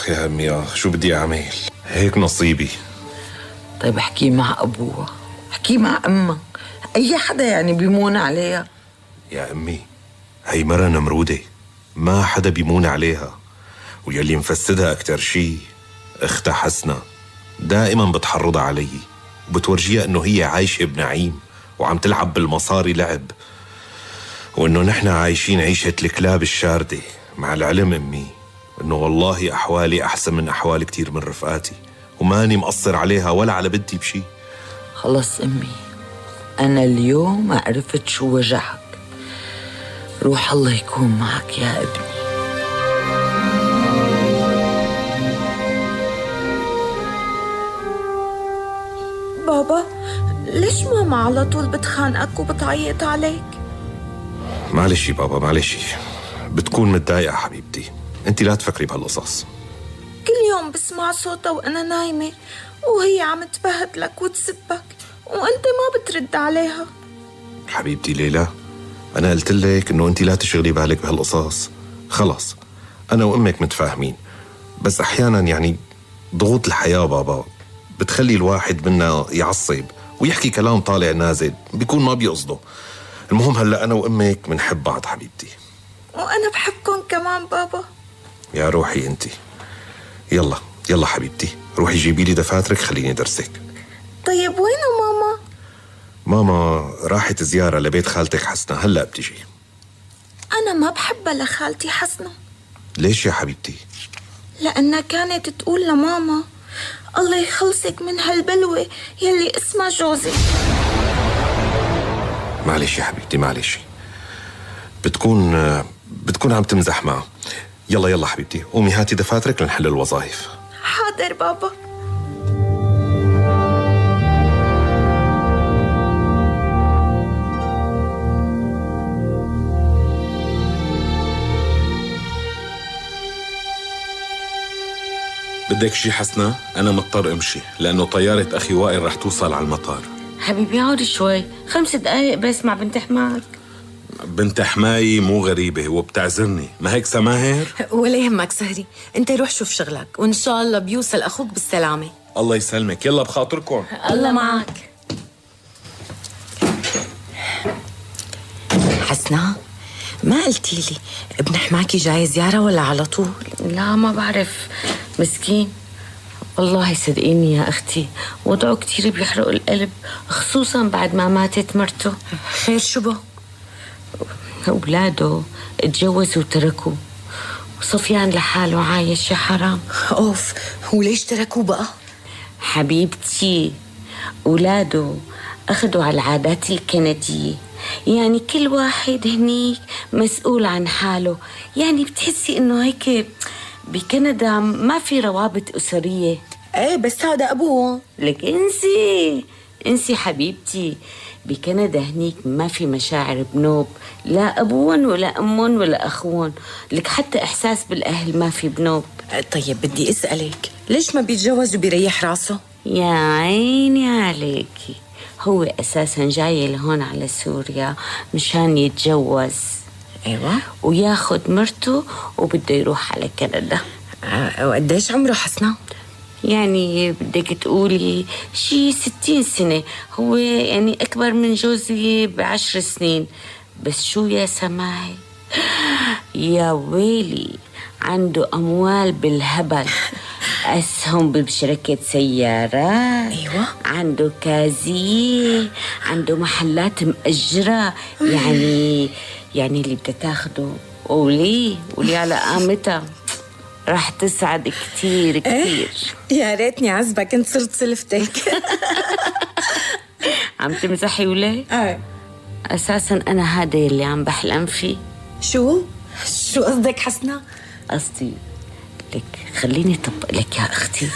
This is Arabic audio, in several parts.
يا أمي شو بدي أعمل؟ هيك نصيبي. طيب احكي مع أبوها، احكي مع أمها، أي حدا يعني بيمون عليها. يا أمي هي مرة نمرودة، ما حدا بيمون عليها، ويلي مفسدها أكتر شي أختها حسنة، دائما بتحرضها علي وبتورجيها إنه هي عايشة بنعيم وعم تلعب بالمصاري لعب، وإنه نحن عايشين عيشة الكلاب الشاردة. مع العلم أمي إنه والله أحوالي أحسن من أحوال كتير من رفقاتي، وماني مقصر عليها ولا على بنتي بشي. خلص أمي، أنا اليوم عرفت شو وجعك. روح الله يكون معك يا ابني. بابا، ليش ماما على طول بتخانقك وبتعيط عليك؟ معلش يا بابا معلش، بتكون متضايقة حبيبتي، انت لا تفكري بهالقصص. كل يوم بسمع صوتها وأنا نايمة وهي عم تبهدلك وتسبك وأنت ما بترد عليها. حبيبتي ليلى، أنا قلت لك إنه أنت لا تشغلي بالك بهالقصص، خلص أنا وأمك متفاهمين، بس أحيانا يعني ضغوط الحياة بابا بتخلي الواحد منا يعصب ويحكي كلام طالع نازل بيكون ما بيقصده. المهم هلأ أنا وأمك منحب بعض حبيبتي. وأنا بحبكم كمان بابا. يا روحي أنت، يلا يلا حبيبتي روحي جيبي لي دفاترك خليني درسك. طيب وينه ماما؟ ماما راحت زيارة لبيت خالتك حسنة، هلأ بتجي. أنا ما بحبها لخالتي حسنة. ليش يا حبيبتي؟ لأنها كانت تقول لماما الله يخلصك من هالبلوة يلي اسمها جوزي. معلش يا حبيبتي معلش، بتكون عم تمزح معه. يلا يلا حبيبتي قومي هاتي دفاترك لنحل الوظائف. حاضر بابا. بدك شي حسنة؟ أنا مضطر أمشي لأنه طيارة أخي وائل رح توصل على المطار. حبيبي عود شوي، 5 دقايق بس مع بنت حماك. بنت حماي مو غريبة وبتعذرني، ما هيك سماهر؟ ولا يهمك سهري، انت روح شوف شغلك وإن شاء الله بيوصل أخوك بالسلامة. الله يسلمك، يلا بخاطركم. الله معك. حسنا، ما قلتي لي ابن حماكي جاي زيارة ولا على طول؟ لا ما بعرف، مسكين والله صدقيني يا أختي وضعه كتير بيحرق القلب، خصوصا بعد ما ماتت مرته. خير شو بو؟ أولاده اتجوزوا وتركوه، وصفيان لحاله عايش يا حرام. أوف، وليش تركوه بقى؟ حبيبتي أولاده أخذوا على العادات الكندية، يعني كل واحد هنيك مسؤول عن حاله، يعني بتحسي إنه هيك بكندا ما في روابط أسرية. ايه بس هذا أبوه. لك انسي حبيبتي، بكندا هنيك ما في مشاعر بنوب، لا أبوون ولا أمون ولا أخوون، لك حتى إحساس بالأهل ما في بنوب. طيب بدي أسألك، ليش ما بيتجوز وبيريح راسه؟ يا عيني عليكي، هو أساساً جاي لهون على سوريا مشان يتجوز. أيوة. وياخد مرته وبده يروح على كندا. وقديش عمره حسنا؟ يعني بدك تقولي شي 60 سنة، هو يعني أكبر من جوزي ب10 سنين. بس شو يا سماعي، يا ويلي عنده أموال بالهبل، أسهم بشركة سيارات. أيوة. عنده كازيه، عنده محلات مأجرة، يعني اللي بتاخده ولي على قامتها راح تسعد كتير كتير. يا ريتني عزبك كنت صرت سلفتك. عم تمزحي ولا؟ أساساً أنا هذا اللي عم بحلم فيه. شو قصدك حسنا؟ قصدي لك خليني طبق لك يا أختي.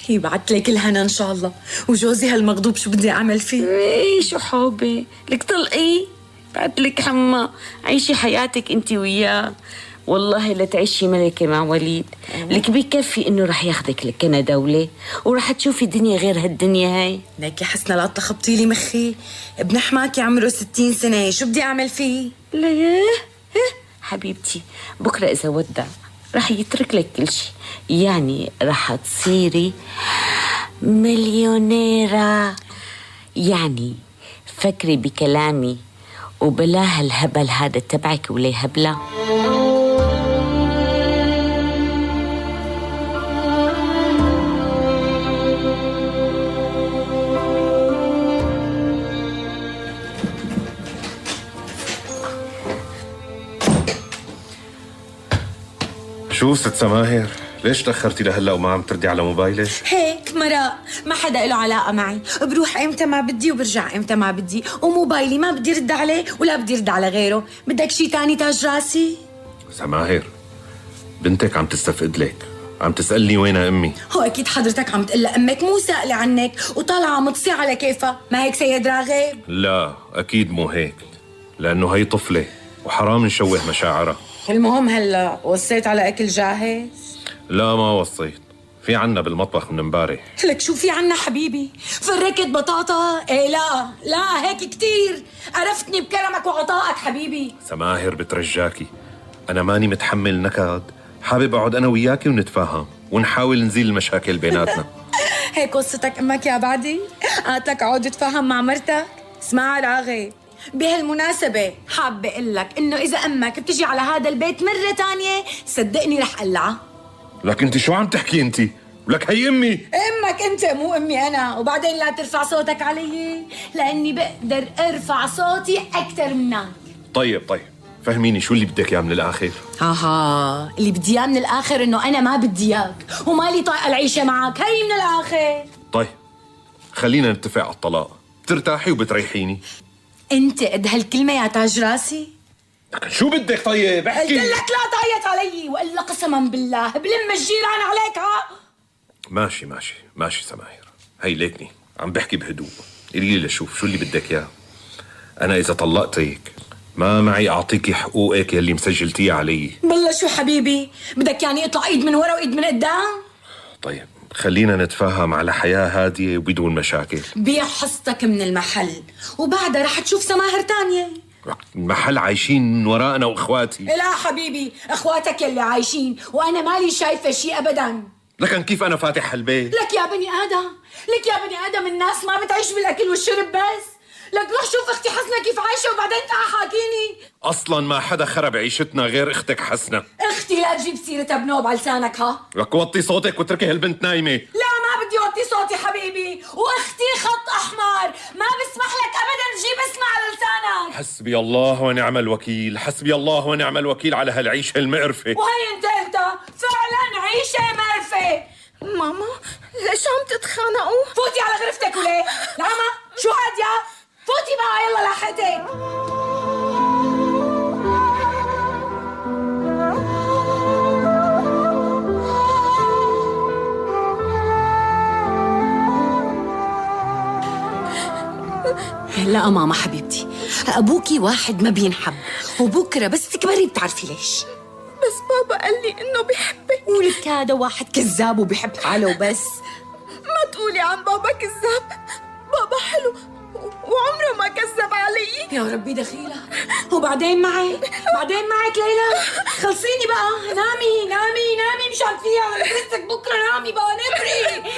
يبعت لك الهنا إن شاء الله. وجوزي هالمغضوب شو بدي أعمل فيه؟ إيه شو حبي لك، طلقي بعت لك حما، عيشي حياتك انت وياه، والله لتعيشي ملكة مع وليد. لك بكفي انه رح ياخدك لكندا دولة ورح تشوفي دنيا غير هالدنيا هاي. لك يا حسنا لا تخبطي لي مخي، ابن حماكي عمره 60 سنة، شو بدي أعمل فيه؟ لا حبيبتي بكرة إذا ودع رح يترك لك كل شيء، يعني رح تصيري مليونيرة. يعني فكري بكلامي وبلا هالهبل هذا تبعك ولي هبلة. شو ست سماهر؟ ليش تأخرتي لهلا وما عم تردي على موبايلك؟ هيك مرق، ما حدا له علاقة معي، بروح ايمتى ما بدي وبرجع ايمتى ما بدي، وموبايلي ما بدي رد عليه ولا بدي رد على غيره. بدك شي تاني تاج راسي؟ سماهر، بنتك عم تستفقد لك، عم تسألني وين أمي. هو اكيد حضرتك عم تقول امك مو سائلة عنك وطالعة عم تصيح على كيفها، ما هيك سيد راغب؟ لا أكيد مو هيك، لأنه هي طفلة وحرام نشوه مشاعرها. المهم هلا وصيت على اكل جاهز؟ لا ما وصيت، في عنا بالمطبخ من امبارح. لك شو في عنا حبيبي؟ فركت بطاطا؟ ايه لا هيك كتير، عرفتني بكرمك وعطائك حبيبي. سماهر بترجاكي، أنا ماني متحمل نكد، حابب أقعد أنا وياكي ونتفاهم ونحاول نزيل المشاكل بيناتنا. هيك قصتك امك يا بعدي؟ قالت لك اقعد اتفاهم مع مرتك؟ اسمع راغب، بهالمناسبة حابة اقول لك انه اذا امك بتجي على هذا البيت مرة تانية صدقني رح قلعها. لك انت شو عم تحكي انت؟ لك هي امي. امك انت مو امي انا، وبعدين لا ترفع صوتك علي لاني بقدر ارفع صوتي اكثر منك. طيب فهميني شو اللي بدك اياه من الاخر؟ اللي بدي اياه من الاخر انه انا ما بدي اياك ومالي طايقه العيشه معك، هي من الاخر. طيب خلينا نتفق على الطلاق، بترتاحي وبتريحيني. انت قد هالكلمه يا تاج راسي؟ لكن شو بدك طيب احكي. قلت لك لا تعيط علي والا قسما بالله بلم الجيران عليك. ماشي سماهر، هي ليكني عم بحكي بهدوء. قولي لي شوف شو اللي بدك اياه. انا اذا طلقتك ما معي اعطيكي حقوقك يلي مسجلتيها علي. بالله شو حبيبي بدك يعني اطلع ايد من ورا وايد من قدام؟ طيب خلينا نتفاهم على حياة هادية وبدون مشاكل. بيع حصتك من المحل وبعدها رح تشوف سماهر تانية. المحل عايشين وراءنا واخواتي. لا حبيبي، اخواتك يلي عايشين وانا مالي شايفه شيء ابدا. لكن كيف انا فاتح هالبيت؟ لك يا بني ادم الناس ما بتعيش بالاكل والشرب بس. لك روح شوف اختي حسنه كيف عايشه وبعدين تعال حاكيني. اصلا ما حدا خرب عيشتنا غير اختك حسنه. اختي لا تجيب سيرتها بنوب على لسانك. لك وطي صوتك واتركي هالبنت نايمه. لا ما بدي اوطي صوتي حبيبي، واختي خط احمر ما بسمح لك ابدا تجيب اسمها على لسانك. حسبي الله ونعم الوكيل، حسبي الله ونعم الوكيل على هالعيشه المقرفه. وهي انت قلتها فعلا عيشه مقرفه. ماما ليش عم تتخانقوا؟ فوتي على غرفتك وليه؟ نعمة شو هاد يا؟ فوتي بقى يلا لحقتك. لا ماما حبيبتي، أبوكي واحد ما بينحب، وبكرة بس تكبري بتعرفي ليش. بس بابا قال لي انه بيحبك. ولك هذا واحد كذاب وبيحب حاله وبس. ما تقولي عن بابا كذاب، بابا حلو وعمره ما كذب علي. يا ربي دخيلة. وبعدين معك ليلى، خلصيني بقى. نامي مشان فيها على مدرستك بكرة. نامي بقى نبري.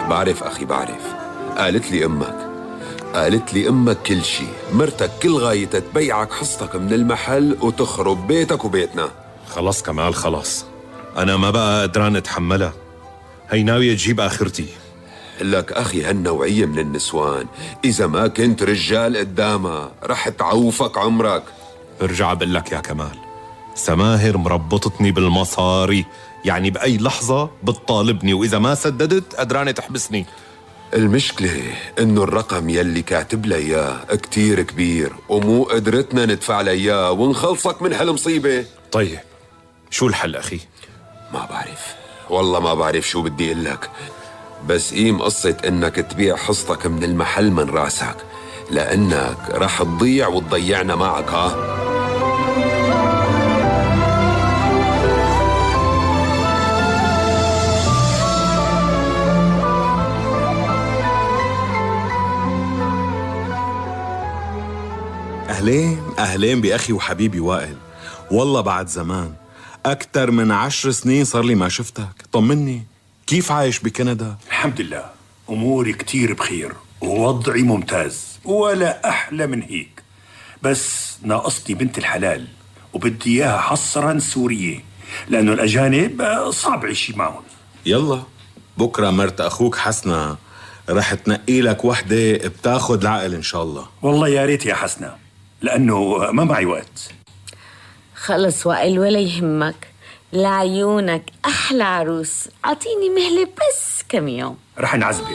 بعرف أخي بعرف. قالت لي أمك كل شي. مرتك كل غايتها تبيعك حصتك من المحل وتخرب بيتك وبيتنا. خلص كمال خلص، أنا ما بقى قدران أتحملها. هي ناوية تجيب آخرتي. لك أخي هالنوعية من النسوان إذا ما كنت رجال قدامها رح تعوفك عمرك. برجع بقول لك يا كمال، سماهر مربطتني بالمصاري، يعني بأي لحظة بتطالبني وإذا ما سددت قدرانة تحبسني. المشكلة إنه الرقم يلي كاتب لي إياه كتير كبير ومو قدرتنا ندفع لي إياه ونخلصك من هالمصيبة. طيب شو الحل أخي؟ ما بعرف والله، ما بعرف شو بدي أقول لك، بس قيم قصة إنك تبيع حصتك من المحل من راسك، لأنك رح تضيع وتضيعنا معك. أهلين بأخي وحبيبي وائل. والله بعد زمان، أكتر من 10 سنين صار لي ما شفتك. طمني، كيف عايش بكندا؟ الحمد لله، أموري كتير بخير ووضعي ممتاز ولا أحلى من هيك. بس ناقصتي بنت الحلال وبدي إياها حصرا سورية، لأنه الأجانب صعب عيشي معهم. يلا بكرة مرت أخوك حسنة رح تنقي لك وحدة بتاخد العقل إن شاء الله. والله يا ريت يا حسنة، لأنه ما معي وقت. خلص وائل ولا يهمك، لعيونك أحلى عروس. أعطيني مهلة بس كم يوم رح نعذبك.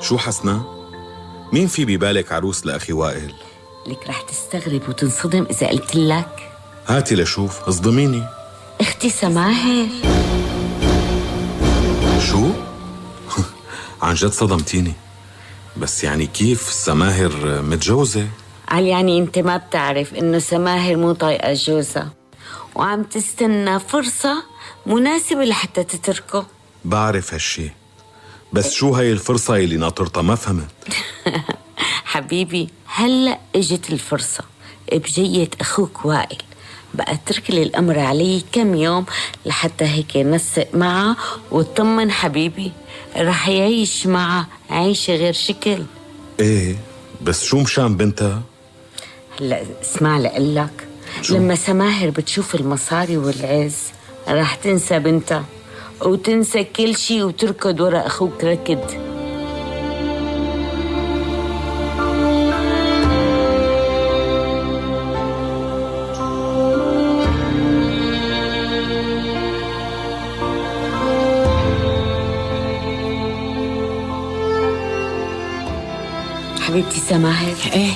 شو حسنة؟ مين في ببالك عروس لأخي وائل؟ لك رح تستغرب وتنصدم إذا قلت لك. هاتي لشوف، اصدميني. اختي سماهر. شو؟ عن جد صدمتيني. بس يعني كيف سماهر متجوزة؟ قال يعني انت ما بتعرف انه سماهر مو طايقة جوزها وعم تستنى فرصة مناسبة لحتى تتركه. بعرف هالشي، بس شو هاي الفرصة اللي ناطرتها؟ ما فهمت. حبيبي هلأ اجت الفرصة بجية أخوك وائل. بقى اترك لي الأمر علي كم يوم لحتى هيك نسق معه وطمن. حبيبي رح يعيش معه عيشة غير شكل. ايه بس شو مشان بنتها؟ هلأ اسمع لقلك، لما سماهر بتشوف المصاري والعز رح تنسى بنتها وتنسى كل شي وتركض ورا أخوك ركض. حبيبتي سماهر، ايه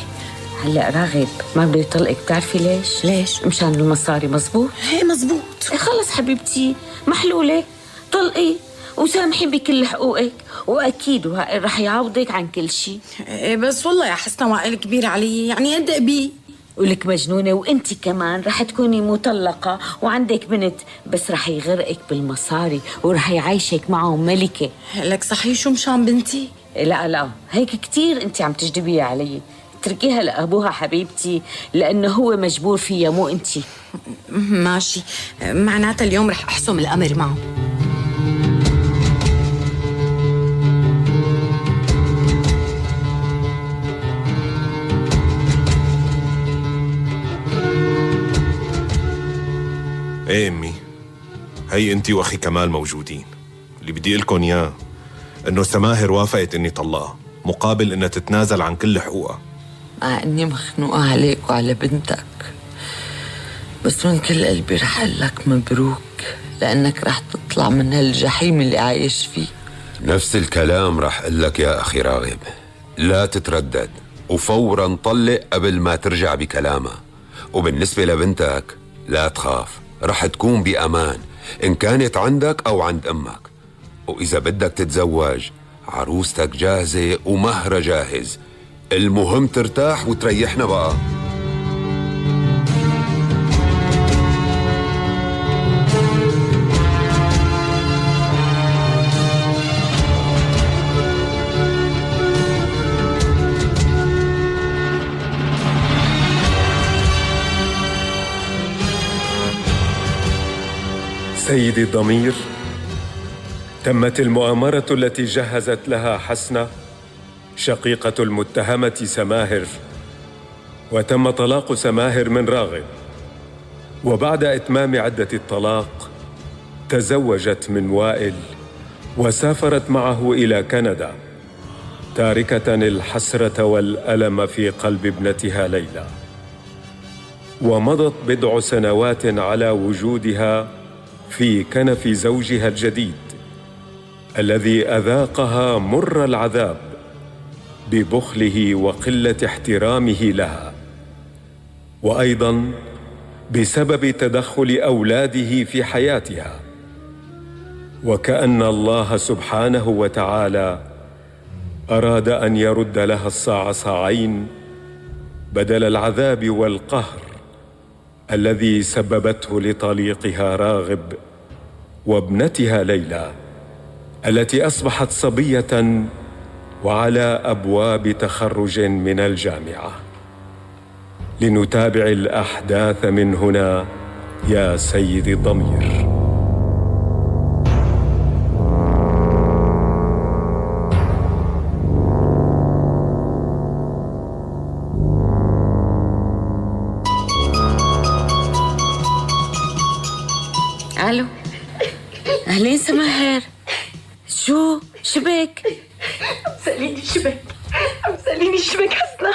هلا راغب ما بده يطلقك، بتعرفي ليش؟ ليش؟ مشان المصاري. مزبوط؟ ايه مزبوط. إيه خلص حبيبتي محلولة، طلقي وسامحي بكل حقوقك، وأكيد وائل رح يعوضك عن كل شيء. ايه بس والله يا حسنة وائل كبير علي، يعني ادق بيه. ولك مجنونة، وانتي كمان رح تكوني مطلقة وعندك بنت، بس رح يغرقك بالمصاري ورح يعيشك معه ملكة. لك صحيح شو مشان بنتي؟ لا هيك كتير انتي عم تجدبيها علي. اتركيها لأبوها حبيبتي، لأنه هو مجبور فيها مو انتي. ماشي، معناتها اليوم رح أحسم الأمر معه. ايه امي، هي انتي واخي كمال موجودين. اللي بدي لكم اياه انه سماهر وافقت اني طلقها مقابل انها تتنازل عن كل حقوقها. مع اني مخنوقة عليك وعلى بنتك، بس من كل قلبي رح اقول لك مبروك، لانك رح تطلع من هالجحيم اللي عايش فيه. نفس الكلام رح أقول لك يا أخي راغب، لا تتردد وفورا طلق قبل ما ترجع بكلامها. وبالنسبة لبنتك لا تخاف، رح تكون بأمان إن كانت عندك أو عند أمك. وإذا بدك تتزوج عروستك جاهزة ومهرها جاهز، المهم ترتاح وتريحنا بقى. سيدي الضمير، تمت المؤامرة التي جهزت لها حسنة شقيقة المتهمة سماهر، وتم طلاق سماهر من راغب. وبعد إتمام عدة الطلاق تزوجت من وائل وسافرت معه إلى كندا، تاركة الحسرة والألم في قلب ابنتها ليلى. ومضت بضع سنوات على وجودها في كنف زوجها الجديد الذي أذاقها مر العذاب ببخله وقلة احترامه لها، وأيضاً بسبب تدخل أولاده في حياتها. وكأن الله سبحانه وتعالى أراد أن يرد لها الصاع صاعين بدل العذاب والقهر الذي سببته لطليقها راغب وابنتها ليلى التي أصبحت صبية وعلى أبواب تخرج من الجامعة. لنتابع الأحداث من هنا يا سيدي الضمير. الو، اهلين سماهر. شو بك؟ مسأليني شبك حسنا.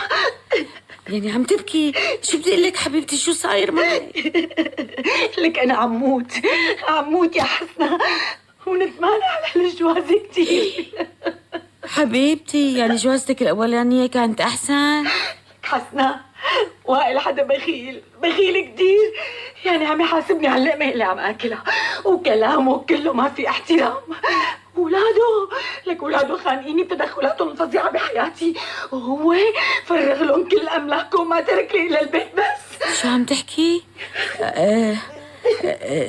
يعني عم تبكي؟ شو بدي اقول لك حبيبتي، شو صاير معي؟ لك انا عموت يا حسنا، وندمانة على هالجواز كتير. حبيبتي يعني جوازتك الاولانيه كانت احسن؟ حسنا وائل حدا بخيل كتير، يعني عم يحاسبني على اللقمة اللي عم اكلها، وكلامه كله ما في احترام. ولاده خانقيني بتدخلاتهم الفظيعة بحياتي، وهو فرغ لهم كل املاكهم وما ترك لي الا البيت بس. شو عم تحكي؟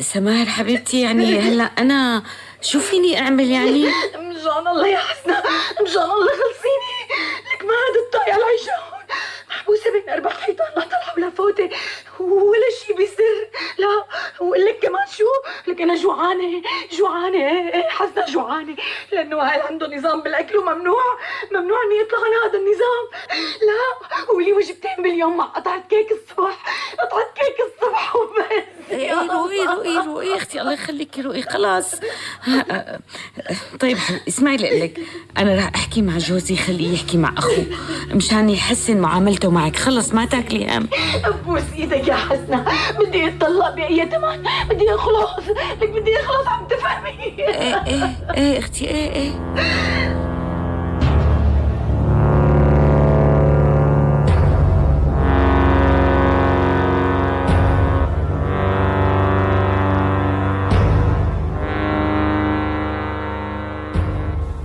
سماهر حبيبتي، يعني هلا انا شو فيني اعمل يعني؟ مشان الله يا حسنا، مشان الله خلصيني، لك ما عاد الطايع العيشة هون، محبوسة بين 4 حيطان لا طلعة ولا فوتة، ولا شي بيصير. لا وقول لك كمان شو، لك انا جوعانة حسنا جوعانة، لانه وائل عنده نظام بالاكل وممنوع اني يطلع عن هذا النظام. لا ولي وجبتين باليوم مع قطعة كيك الصبح وبس. روقي اختي، الله يخليكي، روقي خلاص. طيب اسمعي لك، انا رح احكي مع جوزي خليه يحكي مع اخوه مشان يحسن معاملته معك. خلص ما تاكلي هم. ابوس ايدك يا حسنا، بدي اتطلق باي ثمن، بدي اخلص عم تفهمي؟ ايه اختي، ايه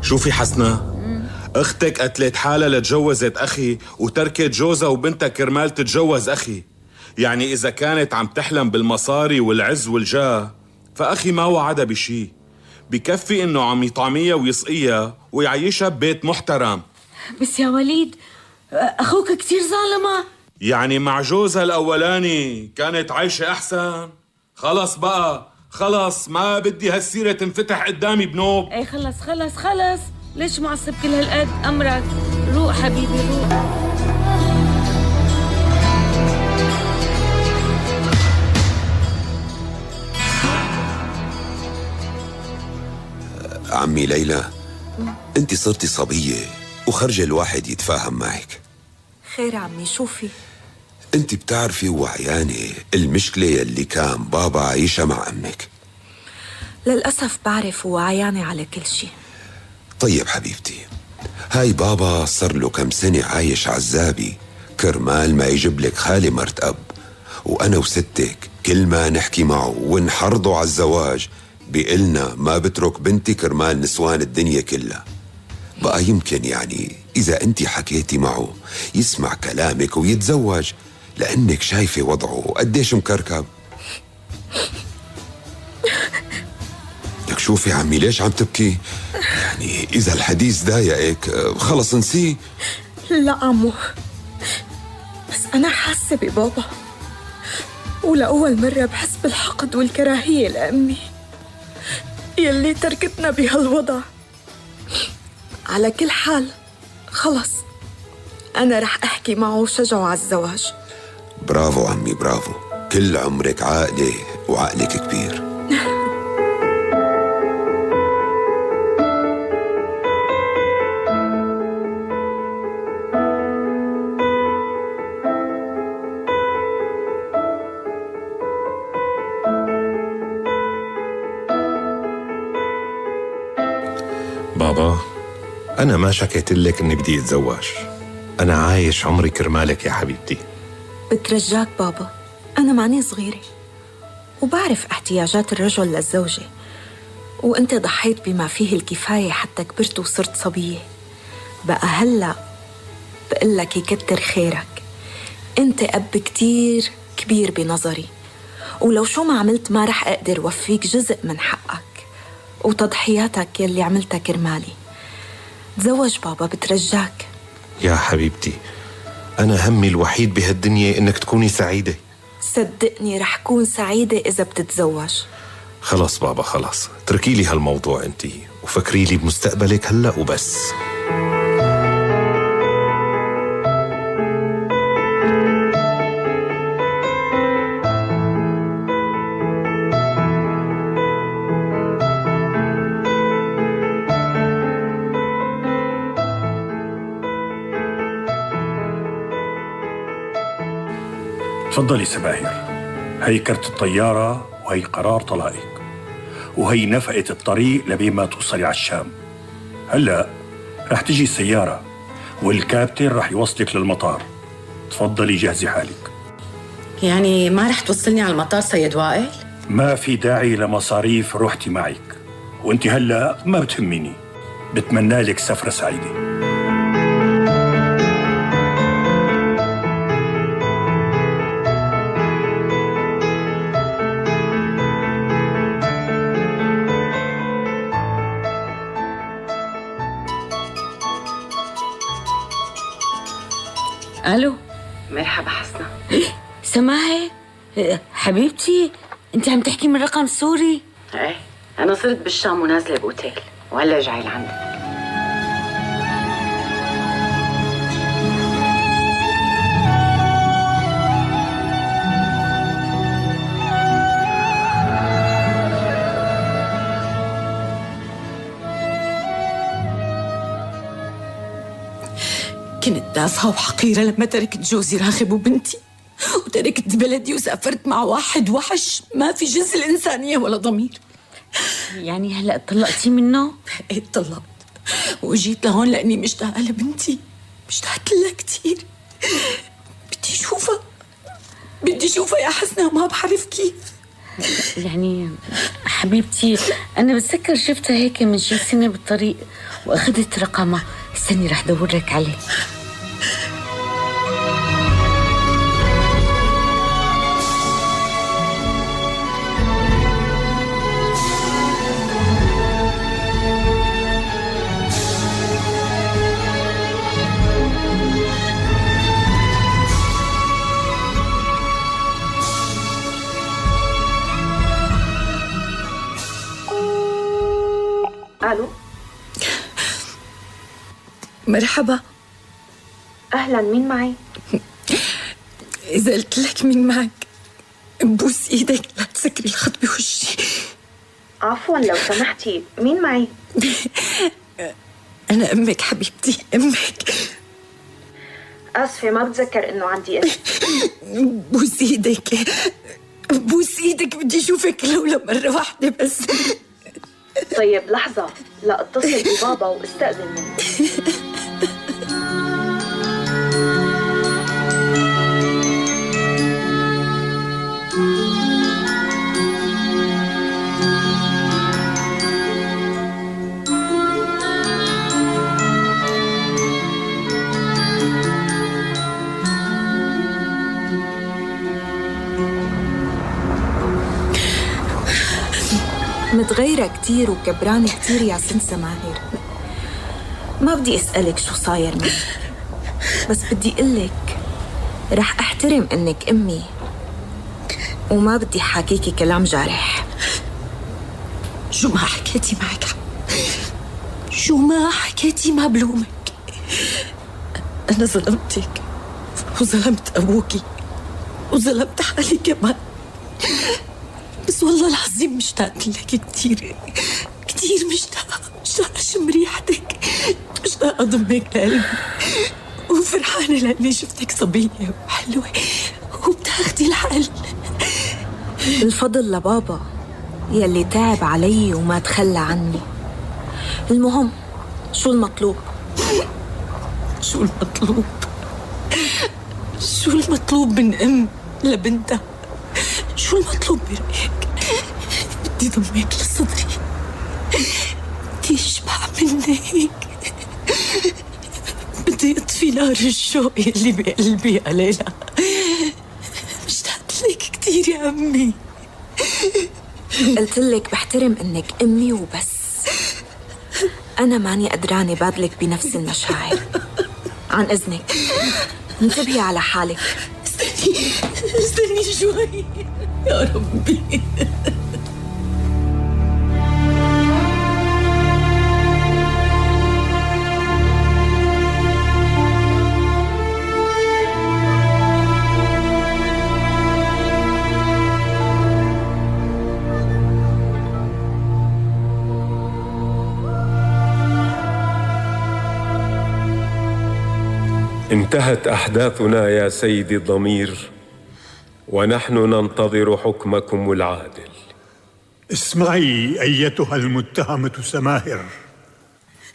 شوفي حسنا، اختك قتلت حالها لتجوزت اخي وتركت جوزها وبنتها كرمال تتجوز اخي. يعني اذا كانت عم تحلم بالمصاري والعز والجاه، فاخي ما وعدها بشي، بكفي انه عم يطعميها ويسقيها ويعيشها ببيت محترم. بس يا وليد، اخوك كتير ظالمة. يعني مع جوزها الاولاني كانت عايشة احسن. خلص بقى، خلص ما بدي هالسيرة تنفتح قدامي بنوب. ايه خلص، ليش معصب كل هالقد؟ امرك روق حبيبي، روق. عمي ليلى، انت صرتي صبية وخرج الواحد يتفاهم معك. خير عمي، شو في؟ انت بتعرفي وعيانة المشكلة يلي كان بابا عايشها مع امك. للأسف بعرف وعيانة على كل شي. طيب حبيبتي، هاي بابا صار له كم سنة عايش عزابي كرمال ما يجيب لك خالي مرت أب، وأنا وستك كل ما نحكي معه ونحرضه على الزواج بيقلنا ما بترك بنتي كرمال نسوان الدنيا كلها. بقى يمكن يعني إذا أنت حكيتي معه يسمع كلامك ويتزوج، لأنك شايفة وضعه قديش مكركب. لك شوفي عمي، ليش عم تبكي؟ يعني إذا الحديث ضايقك خلص انسيه. لا عمو، بس أنا حاسة ببابا، ولأول مرة بحس بالحقد والكراهية لأمي يلي تركتنا بهالوضع. على كل حال خلص، أنا رح أحكي معه وشجعه على الزواج. برافو عمي، برافو، كل عمرك عاقلة وعقلك كبير. بابا، أنا ما شكيت لك إني بدي أتزوج، أنا عايش عمري كرمالك يا حبيبتي. بترجاك بابا، أنا ماني صغيرة وبعرف احتياجات الرجل للزوجة، وأنت ضحيت بما فيه الكفاية حتى كبرت وصرت صبية. بقى هلأ بقلك يكتر خيرك، أنت أب كتير كبير بنظري، ولو شو ما عملت ما رح أقدر وفيك جزء من حقك وتضحياتك يلي عملتها كرمالي. تزوج بابا، بترجاك. يا حبيبتي، أنا همي الوحيد بهالدنيا إنك تكوني سعيدة. صدقني رح كون سعيدة إذا بتتزوج. خلاص بابا، خلاص، تركي لي هالموضوع انتي وفكري لي بمستقبلك هلأ وبس. تفضلي سباهر، هي كرت الطيارة وهي قرار طلاقك وهي نفقة الطريق لبين ما توصلي على الشام. هلأ رح تجي السيارة والكابتن رح يوصلك للمطار. تفضلي جهزي حالك. يعني ما رح توصلني على المطار سيد وائل؟ ما في داعي لمصاريف روحتي معك، وانت هلأ ما بتهميني. بتمنى لك سفرة سعيدة. الو، مرحبا حسنة. سماهي حبيبتي، انت عم تحكي من رقم سوري؟ ايه، انا صرت بالشام ونازلة باوتيل وهلا جاي لعندك. كنت تافهة وحقيرة لما تركت جوزي راغب وبنتي وتركت بلدي وسافرت مع واحد وحش ما في جنس الإنسانية ولا ضمير. يعني هلأ طلقتي منه؟ ايه، طلقت وجيت لهون لأني مشتاقة لبنتي، مشتاقت لها كتير. بدي شوفها يا حسنة وما بعرف كيف. يعني حبيبتي، أنا بتذكر شفتها هيك من شي سنة بالطريق وأخذت رقمها. استني رح دور لك عليه. الو، مرحبا. اهلا، مين معي؟ إذا قلت لك مين معك بوس إيدك لا تسكري الخط بوشي. عفوا لو سمحتي، مين معي؟ أنا أمك حبيبتي، أمك. آسفة ما بتذكر إنه عندي اسم. بوس إيدك، بوس إيدك، بدي أشوفك لو مرة واحدة بس. طيب لحظة، لا اتصل ببابا واستأذن منه. متغيرة كتير وكبرانة كتير يا سن سماهر. ما بدي أسألك شو صاير منك، بس بدي قلك رح أحترم إنك أمي وما بدي حاكيكي كلام جارح. شو ما حكيتي معك، شو ما حكيتي ما بلومك. أنا ظلمتك وظلمت أبوكي وظلمت حالي كمان، بس والله العظيم مشتاقة لك كتير كتير. مشتاقة أشم ريحتك، مشتاقة أضمك لقلبي، وفرحانة لأني شفتك صبية وحلوة وبتاخدي الحل. الفضل لبابا يلي تعب علي وما تخلى عني. المهم شو المطلوب؟ شو المطلوب؟ شو المطلوب من أم لبنتها؟ شو المطلوب برأيك؟ بدي ضمك لصدري، بدي اشبع منك، بدي اطفي نار الشوق اللي بقلبي علينا. مشتاقت يا أمي. قلت لك بحترم إنك أمي وبس. أنا ماني قدرانة بادلك بنفس المشاعر. عن إذنك انتبهي على حالك. استني شوي يا ربي. انتهت أحداثنا يا سيدي الضمير، ونحن ننتظر حكمكم العادل. اسمعي أيتها المتهمة سماهر،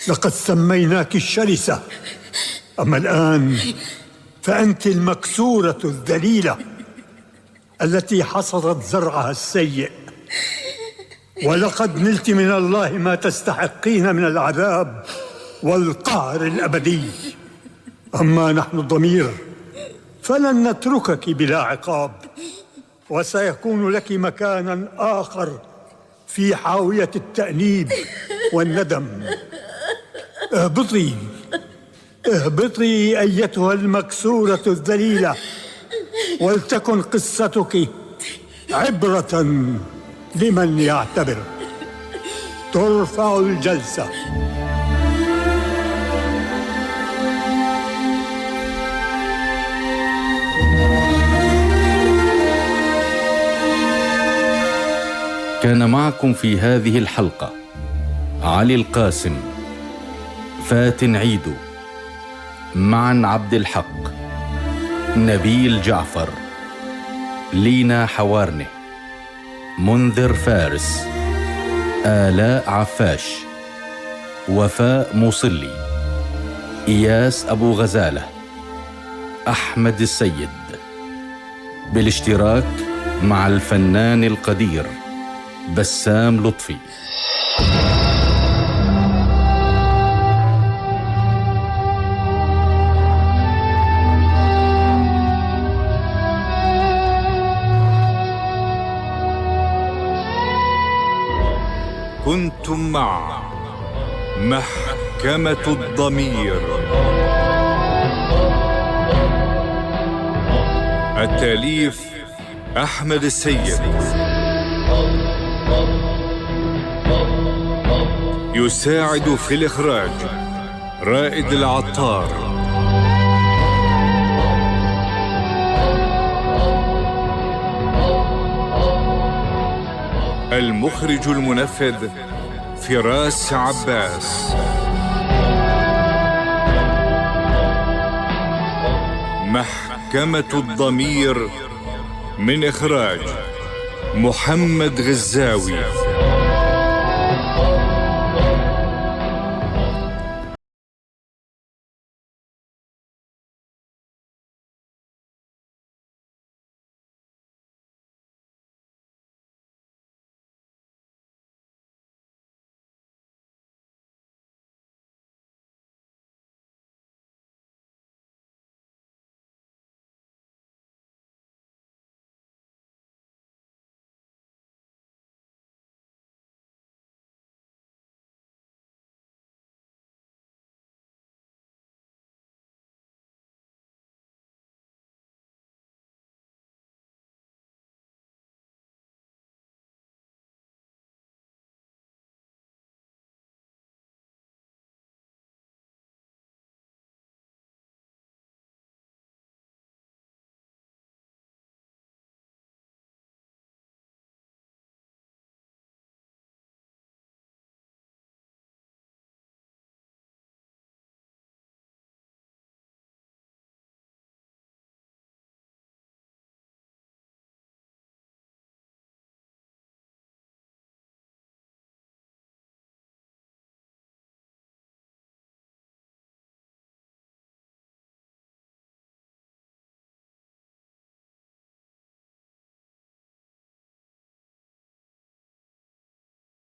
لقد سميناك الشرسة، أما الآن فأنت المكسورة الذليلة التي حصدت زرعها السيء، ولقد نلت من الله ما تستحقين من العذاب والقهر الأبدي. أما نحن الضمير فلن نتركك بلا عقاب، وسيكون لك مكانا آخر في حاوية التأنيب والندم. اهبطي اهبطي أيتها المكسورة الذليلة، ولتكن قصتك عبرة لمن يعتبر. ترفع الجلسة. كان معكم في هذه الحلقة علي القاسم، فاتن عيدو، معن عبد الحق، نبيل جعفر، لينا حوارنه، منذر فارس، آلاء عفاش، وفاء مصلي، إياس أبو غزالة، أحمد السيد، بالاشتراك مع الفنان القدير بسام لطفي. كنتم مع محكمة الضمير. التأليف أحمد السيد، يساعد في الإخراج رائد العطار، المخرج المنفذ فراس عباس، محكمة الضمير من إخراج محمد غزاوي.